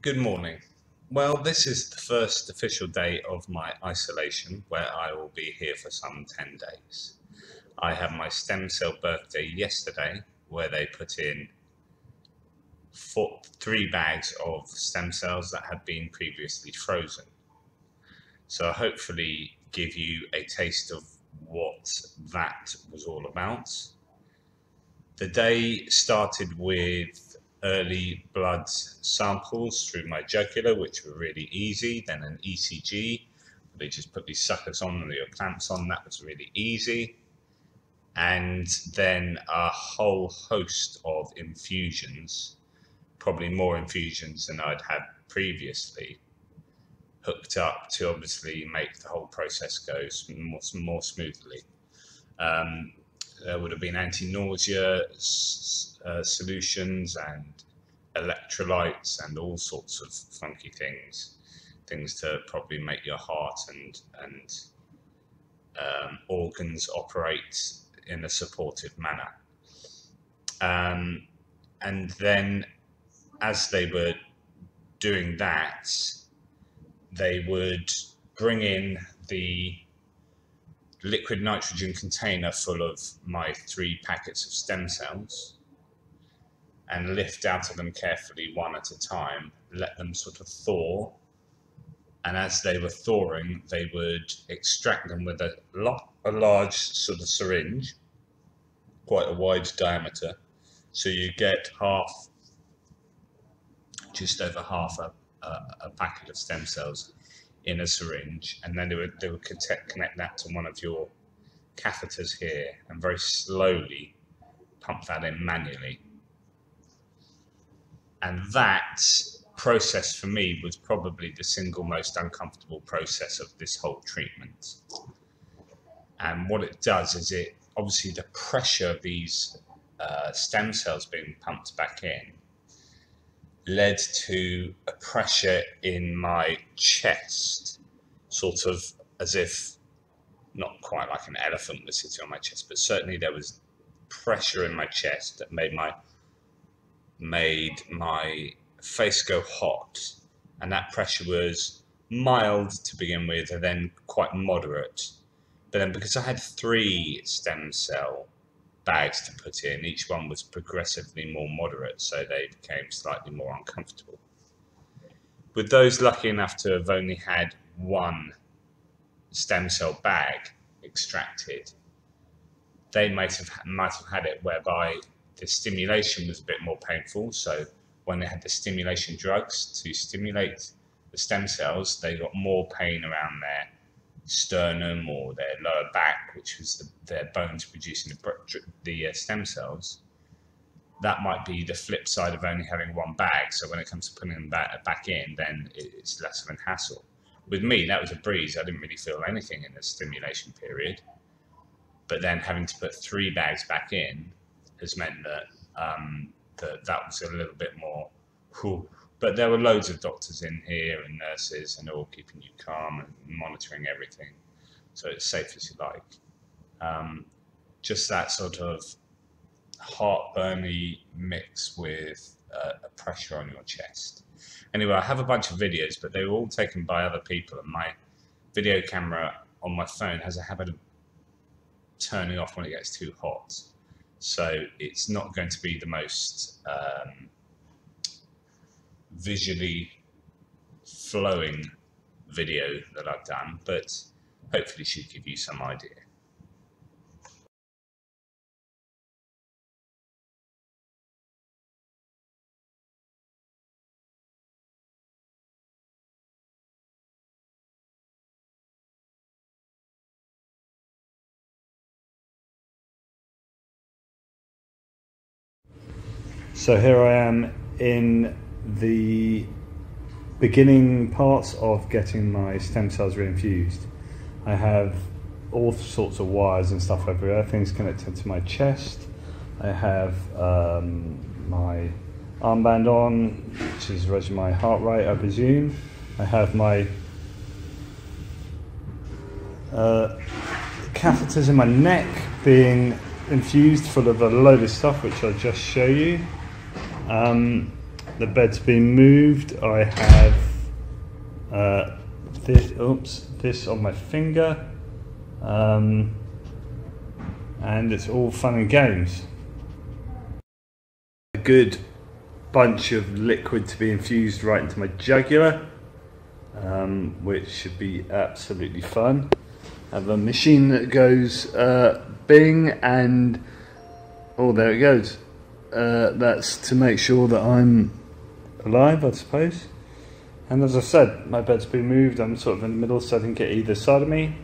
Good morning. Well, this is the first official day of my isolation where I will be here for some 10 days. I had my stem cell birthday yesterday where they put in 3 bags of stem cells that had been previously frozen. So I'll hopefully give you a taste of what that was all about. The day started with early blood samples through my jugular, which were really easy. Then an ECG, they just put these suckers on and your clamps on, that was really easy. And then a whole host of infusions, probably more infusions than I'd had previously, hooked up to obviously make the whole process go more smoothly. There would have been anti-nausea solutions and electrolytes and all sorts of funky things to probably make your heart and organs operate in a supportive manner. And then as they were doing that, they would bring in the liquid nitrogen container full of my 3 packets of stem cells and lift out of them carefully one at a time, let them sort of thaw. And as they were thawing, they would extract them with a large sort of syringe, quite a wide diameter. So you get just over half a packet of stem cells in a syringe, and then they would connect that to one of your catheters here and very slowly pump that in manually. And that process for me was probably the single most uncomfortable process of this whole treatment. And what it does is it obviously the pressure of these stem cells being pumped back in led to a pressure in my chest, sort of as if, not quite like an elephant was sitting on my chest, but certainly there was pressure in my chest that made my face go hot. And that pressure was mild to begin with and then quite moderate. But then because I had 3 stem cell bags to put in, each one was progressively more moderate, so they became slightly more uncomfortable. With those lucky enough to have only had 1 stem cell bag extracted, they might have had it whereby the stimulation was a bit more painful. So when they had the stimulation drugs to stimulate the stem cells, they got more pain around their sternum or their lower back, which was their bones producing the stem cells. That might be the flip side of only having 1 bag. So when it comes to putting them back in, then it's less of a hassle. With me, that was a breeze. I didn't really feel anything in the stimulation period. But then having to put 3 bags back in has meant that that was a little bit more cool. But there were loads of doctors in here and nurses, and they're all keeping you calm and monitoring everything, so it's safe as you like. Just that sort of heartburny mix with a pressure on your chest. Anyway, I have a bunch of videos, but they were all taken by other people, and my video camera on my phone has a habit of turning off when it gets too hot. So it's not going to be the most visually flowing video that I've done, but hopefully should give you some idea. So here I am in the beginning parts of getting my stem cells reinfused. I have all sorts of wires and stuff everywhere, things connected to my chest. I have my armband on, which is raising my heart rate, I presume. I have my catheters in my neck being infused full of a load of stuff, which I'll just show you. the bed's been moved. I have this on my finger, and it's all fun and games. A good bunch of liquid to be infused right into my jugular, which should be absolutely fun. I have a machine that goes bing, and oh, there it goes. That's to make sure that I'm alive, I suppose. And as I said, my bed's been moved. I'm sort of in the middle, so I didn't get either side of me.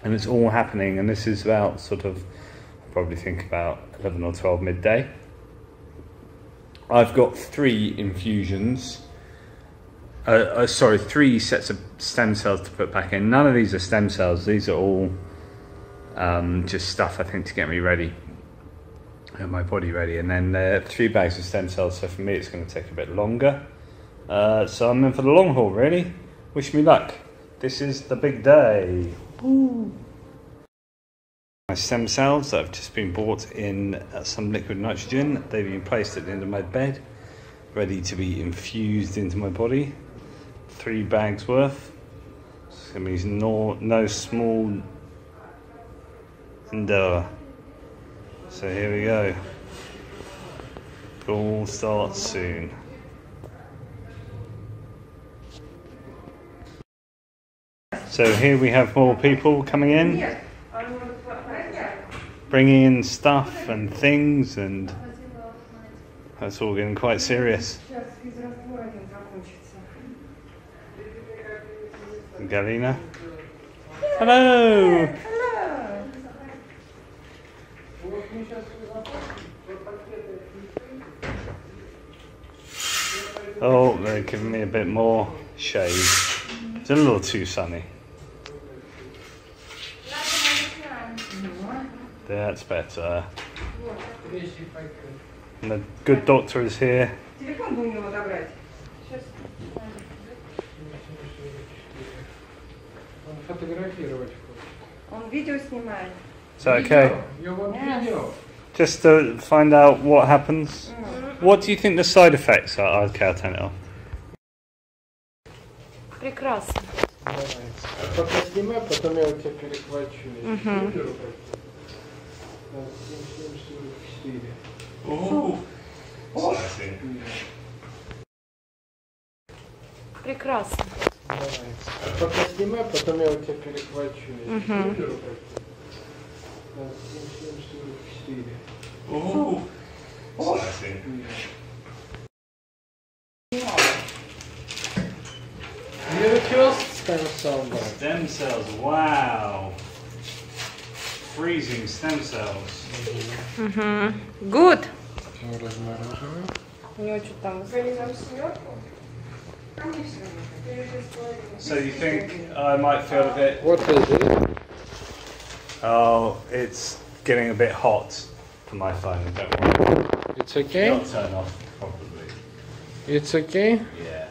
And it's all happening, and this is about sort of, I probably think about 11 or 12 midday. I've got 3 infusions. Sorry, 3 sets of stem cells to put back in. None of these are stem cells. These are all just stuff, I think, to get me ready, my body ready. And then 3 bags of stem cells. So for me, it's going to take a bit longer. So I'm in for the long haul, really. Wish me luck. This is the big day. Woo. My stem cells that have just been bought in some liquid nitrogen. They've been placed at the end of my bed, ready to be infused into my body. 3 bags worth. So it means no small endeavour. So here we go. It all starts soon. So here we have more people coming in, bringing in stuff and things, and that's all getting quite serious. Galina. Hello! Oh, they're giving me a bit more shade. It's a little too sunny. That's better. And the good doctor is here. Is that okay? Yes. Just to find out what happens. What do you think the side effects are? Okay, I'll turn it off. Прекрасно. Пока снимай, потом я у тебя перехвачу. Прекрасно. Пока снимай, потом я у тебя перехвачу. Stem cells, wow. Freezing stem cells. Good. So you think I might feel a bit... What is it? Oh, it's getting a bit hot for my phone, don't worry. It's okay? It'll turn off, probably. It's okay? Yeah.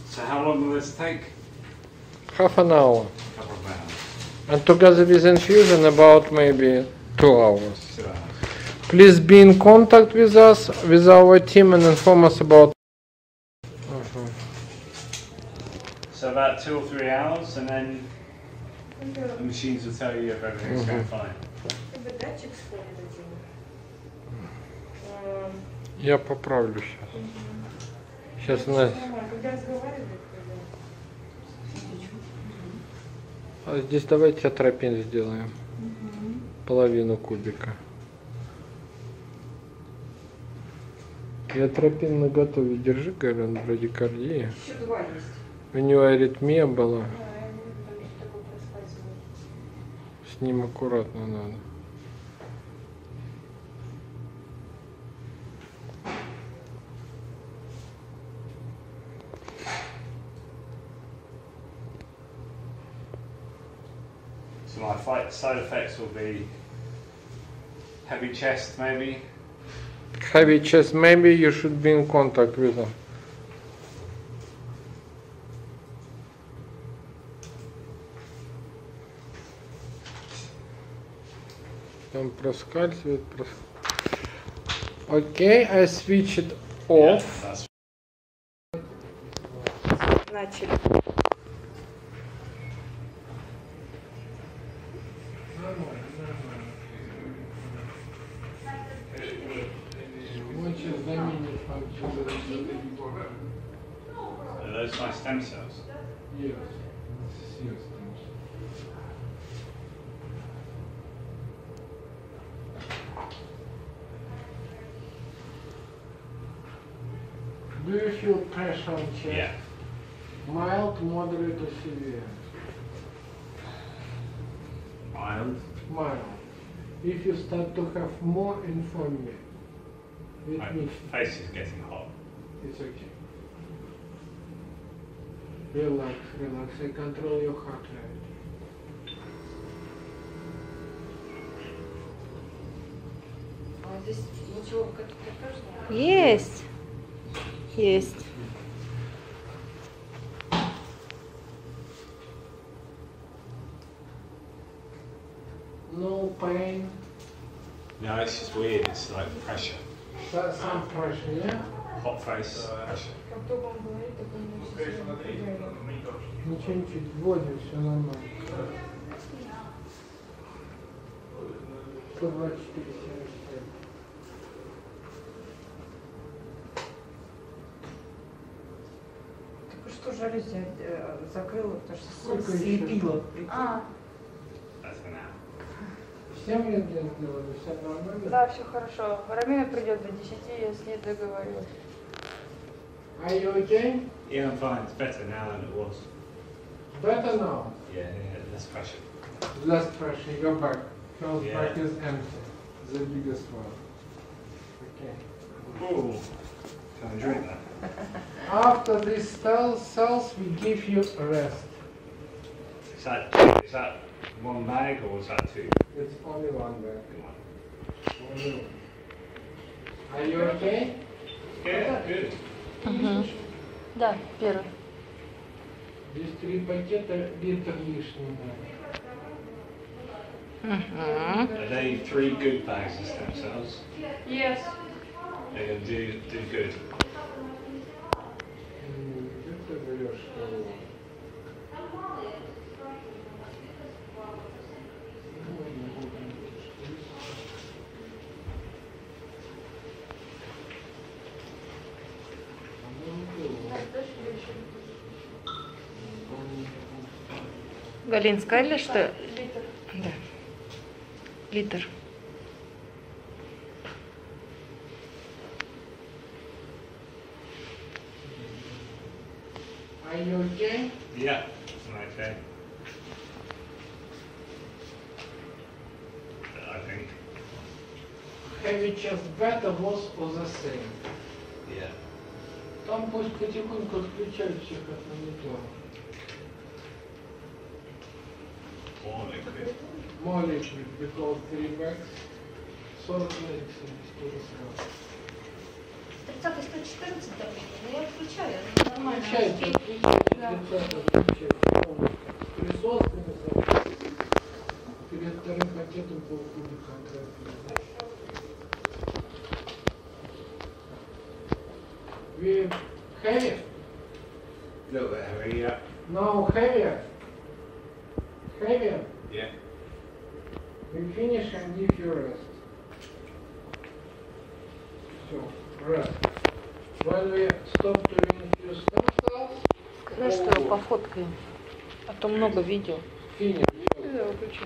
So how long will this take? Half an hour. A couple of hours. And together with infusion about maybe 2 hours. 2 hours. Please be in contact with us, with our team, and inform us about. So about 2 or 3 hours, and then the machines will tell you if everything's going fine. Я поправлю сейчас. Сейчас у нас... А здесь давайте атропин сделаем. Половину кубика. И атропин наготове держи, говорят, брадикардия. У него аритмия была. С ним аккуратно надо. So my side effects will be heavy chest, maybe. Heavy chest, maybe you should be in contact with them. Там проскальзывает. Окей, I switch it off. Начали. Вот сейчас заменит Are those my stem cells? Yes. Do you feel pressure on chest? Yeah. Mild, moderate, or severe? Mild. Mild. If you start to have more, inform me. My face is getting hot. It's okay. Relax, relax. I control your heart rate. А здесь ничего покажешь? Есть. Есть. No pain. No, it's just weird. It's like pressure. Some pressure, yeah? Hot face, pressure. Как только он говорит, так он Ничего, ничего, вводим, все нормально. 124 75. Так что жалюзи закрыла, потому что Сколько солнце еще? слепило. А, That's for now. Всем рентген сделали, все нормально? да, все хорошо. Рамина придет до 10, я с ней договорюсь. Are you okay? Yeah, I'm fine. It's better now than it was. Better now? Yeah, less pressure. Less pressure, your back. First Yeah. back is empty. The biggest one. Okay. Ooh. Can I drink that? After these cells, we give you a rest. Is that one bag or is that two? It's only one bag. Only one. Are you okay? Yeah, good. Да, первый. Здесь 3 пакета, литр лишний. Are they 3 good bags of stem cells? Yes. They're going to do good. Где ты берешь его? Галин, сказали, что... Литр. Да. Литр. Are you okay? Yeah, I'm okay. I think. Heavy chest better was or the same? Yeah. Там пусть потихоньку отключают всех от монитора. More liquid. More liquid, because 3 bags, 40 minutes to the scale. 30 114, но я включаю, нормально. Включайте, включайте. С присосками, перед вторым пакетом полкубика конкретно. We heavy? A little bit heavy, yeah. Now heavier? Heavier? Yeah. We finish and give you rest. So, rest. When we stop to reinfuse stem cells, Знаешь, что его пофоткаем? А то много видео. finish. Да, выключи.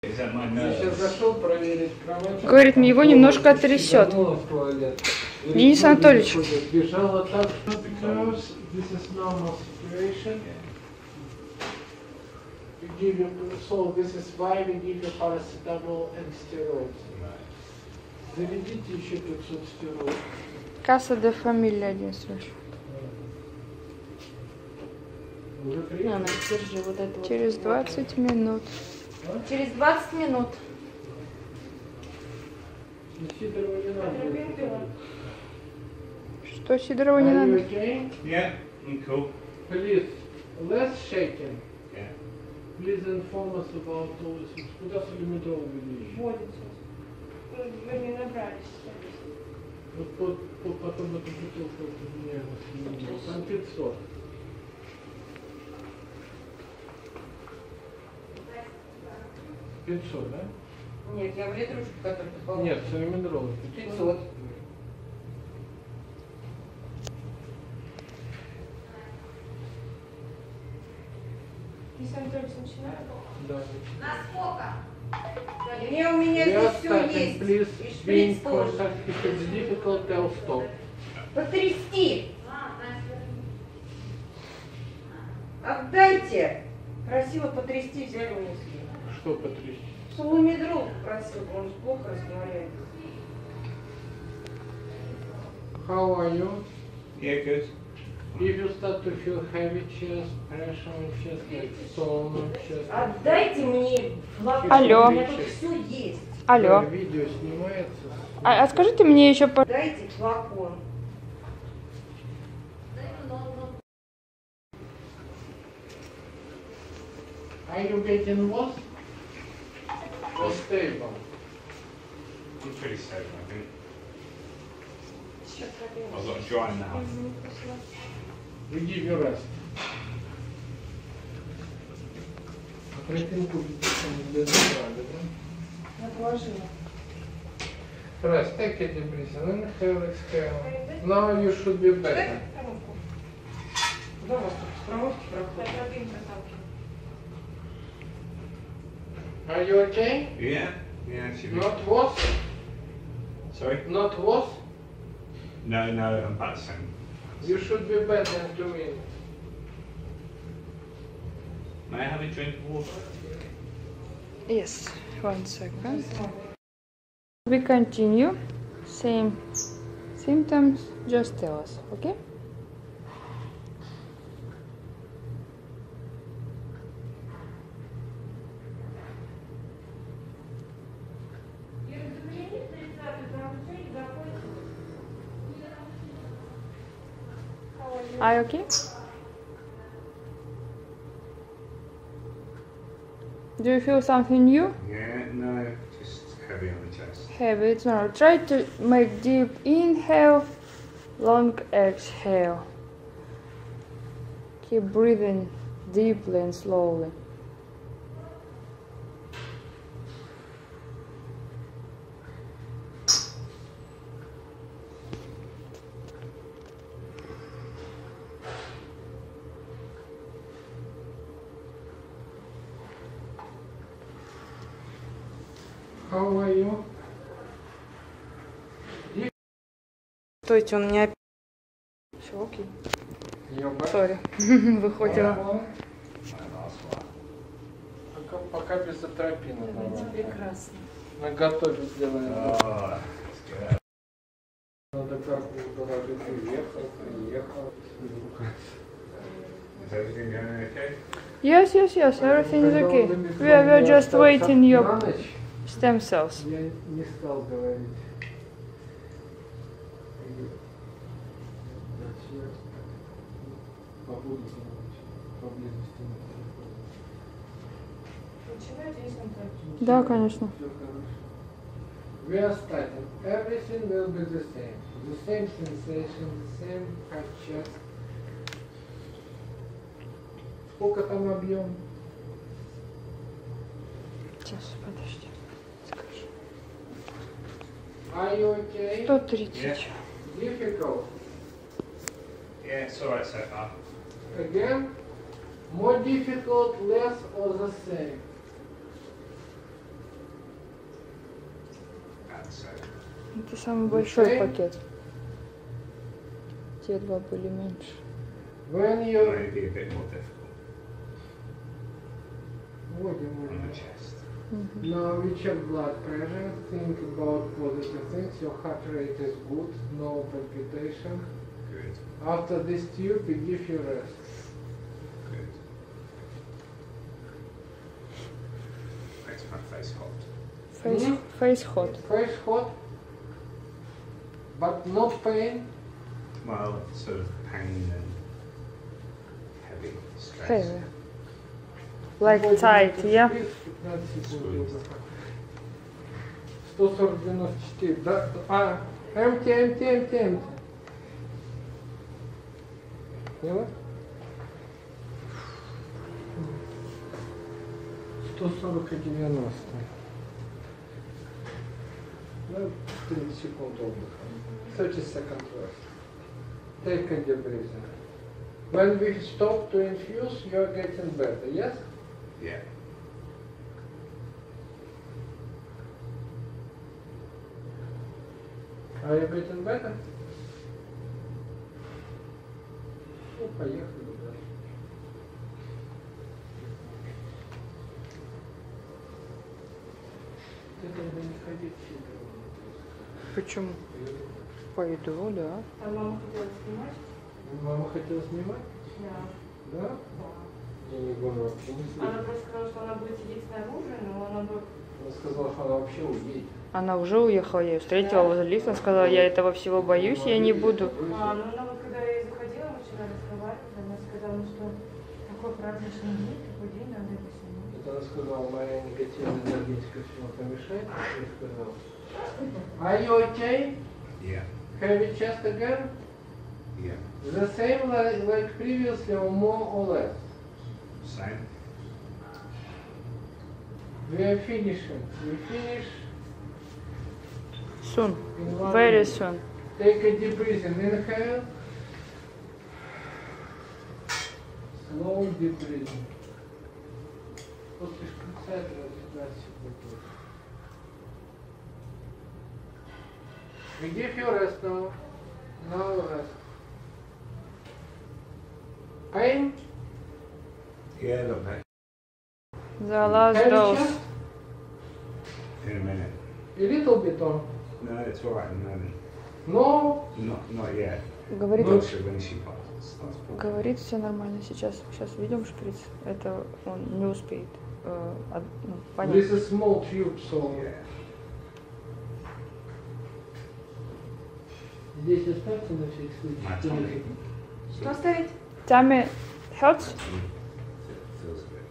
Is that my Я сейчас nerves? зашел проверить кровать. Говорит, его немножко трясет. Заглянула в туалет. Денис Анатольевич. Бежала так. Because this is normal situation. We give you, so this is why we give you paracetamol and steroids. Заведите еще 500 стероидов. Касса де фамилия один слышь. Уже На, приехали? на, держи вот это вот. Через 20 минут. Через 20 минут. Сидорова не надо. Что Сидорову не Are you надо? okay? Yeah, I'm cool. Please, less shaking. Yeah. Please inform us about all this. Куда Солимедрол ввели? Вводит сейчас. Вы не набрались. Вот потом эту бутылку мне Солимедрол. Там 500. $500, да? Нет, я в литрушку, которую ты положил. Нет, Солимедрол 500. Если Анатольевич начинает? Да. Не, у меня здесь все есть. Please, И being шприц for тоже. certificate difficult, tell stop. Потрясти. Отдайте. Просила потрясти, взяли унесли. Что потрясти? Соломедрол просил, он же плохо разговаривает. How are you? Yeah, good. If you start to feel heavy chest, pressure on chest, like stone on chest. Отдайте мне флакон. Алло. У меня тут все есть. Алло. Видео снимается. А скажите мне еще, Дайте флакон. Are you getting worse? Or stable? I'm pretty safe, I think. Сейчас пробегу. I've got a dry mouth. We give you rest. А тропинку для здоровья, да? Отложила. Rest, take a deep breath. Inhale, exhale. Now you should be better. Куда у вас тут проводки проходят? Are you okay? Yeah, yeah, should be. Not worse? Sorry? Not worse? No, I'm about the same. You should be better in 2 minutes. May I have a drink of water? Yes, 1 second. We continue. Same symptoms, just tell us, okay? Are you okay? Do you feel something new? Yeah, no, just heavy on the chest. Heavy, it's normal. Try to make deep inhale, long exhale. Keep breathing deeply and slowly. How are you? Стойте, он меня... Все, окей. You're back? Сори. Выходила. Пока без атропина. Прекрасно. Наготове сделаем. Oh, that's good. Надо карку доложить. Приехал. Is everything going okay? Yes, everything is okay. We are just waiting На your ночь stem cells. я не стал говорить. Побудете поблизости. Да, конечно. Все хорошо. We are starting. Everything will be the same. The same sensation, the same hot chest. Сколько там объем? Сейчас, подожди. Скажу. Are you okay? 130. Yeah. Difficult. Yeah, it's alright so far. Again, more difficult, less or the same? That's Это самый большой пакет. Те два были меньше. When you... maybe a bit more difficult Вот, on the chest. Now we check blood pressure, think about positive things, your heart rate is good, no palpitation. Good, After this tube, we give you rest. good. Makes my face hot. Face hot. Face hot, but no pain. Well, sort of pain and heavy stress. Heavy. Like tight, yeah? 15 секунд. 140-94. Да, empty. Поняла? 140 и 90. Ну, 30 секунд отдыха. 30 seconds rest. Take a deep breath. When we stop to infuse, you are getting better, yes? Yeah. Are you getting better? Ну, поехали, да. Ты тогда не ходи к себе. Почему? Пойду, да. А мама хотела снимать? Мама хотела снимать? Да. Да? Я не говорю, вообще не Она слышала. просто сказала, что она будет сидеть снаружи, но она бы... Она сказала, что она вообще уедет. Она уже уехала, я ее встретила возле лифта, она сказала, я этого всего боюсь, я не буду. Ну она вот когда я заходила, мы вчера разговаривали, она сказала, ну что такой праздничный день, такой день, надо это снимать. Это она сказала, моя негативная энергетика всему помешает. Я сказал, are you okay? Yeah. Heavy chest again? Yeah. The same like previously or more or less? Same. We are finishing. We finish Soon, in 1 very minute. soon. Take a deep breathing. Inhale. Slow deep breathing. После конца 15 секунд. We give you rest now. Now rest. Pain? Yeah, a little bit. The last Heavy dose. chest? In a minute. A little bit on. No, it's alright at the moment. No. Not yet. Говорит, When she starts falling. говорит, все нормально. Сейчас видим шприц. Это он не успеет понять. This is small tube, so. Yeah. Здесь оставьте на всякий My случай. tummy. Что оставить? Tummy hurts? Feels good.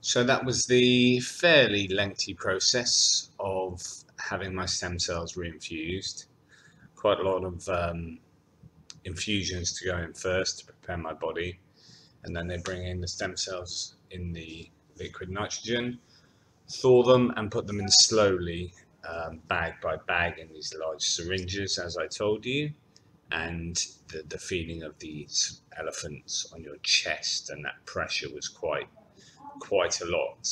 So that was the fairly lengthy process of having my stem cells reinfused. Quite a lot of infusions to go in first to prepare my body, and then they bring in the stem cells in the liquid nitrogen, thaw them and put them in slowly, bag by bag, in these large syringes, as I told you. And the feeling of these elephants on your chest and that pressure was quite a lot,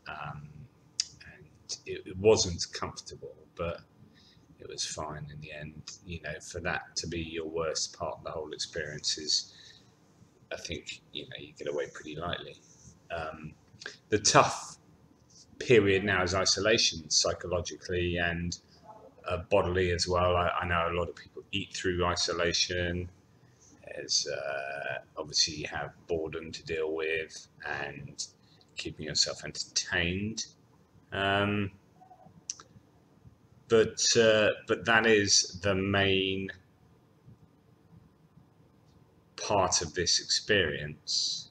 and it wasn't comfortable, but it was fine in the end. You know, for that to be your worst part of the whole experience is, I think, you know, you get away pretty lightly. The tough period now is isolation, psychologically and bodily as well. I know a lot of people eat through isolation. As obviously you have boredom to deal with and keeping yourself entertained. But that is the main part of this experience.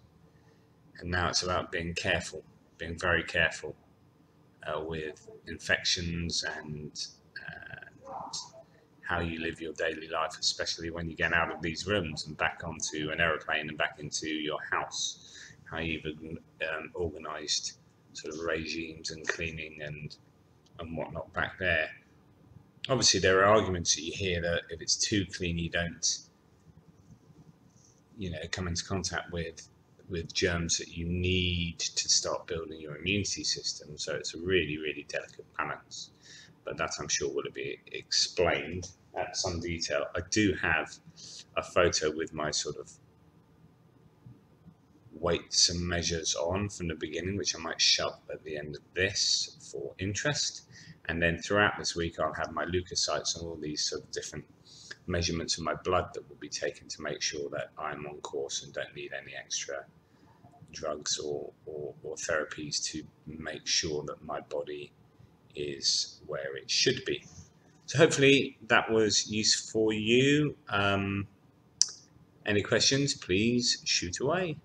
And now it's about being careful, being very careful with infections and how you live your daily life, especially when you get out of these rooms and back onto an aeroplane and back into your house. How you've organised sort of regimes and cleaning and whatnot back there. Obviously, there are arguments that you hear that if it's too clean, you don't, you know, come into contact with germs that you need to start building your immunity system. So it's a really, really delicate balance. But that, I'm sure, will be explained at some detail. I do have a photo with my sort of weights and measures on from the beginning, which I might shove at the end of this for interest. And then throughout this week, I'll have my leukocytes and all these sort of different measurements of my blood that will be taken to make sure that I'm on course and don't need any extra drugs or therapies to make sure that my body is where it should be. So hopefully that was useful for you. Any questions, please shoot away.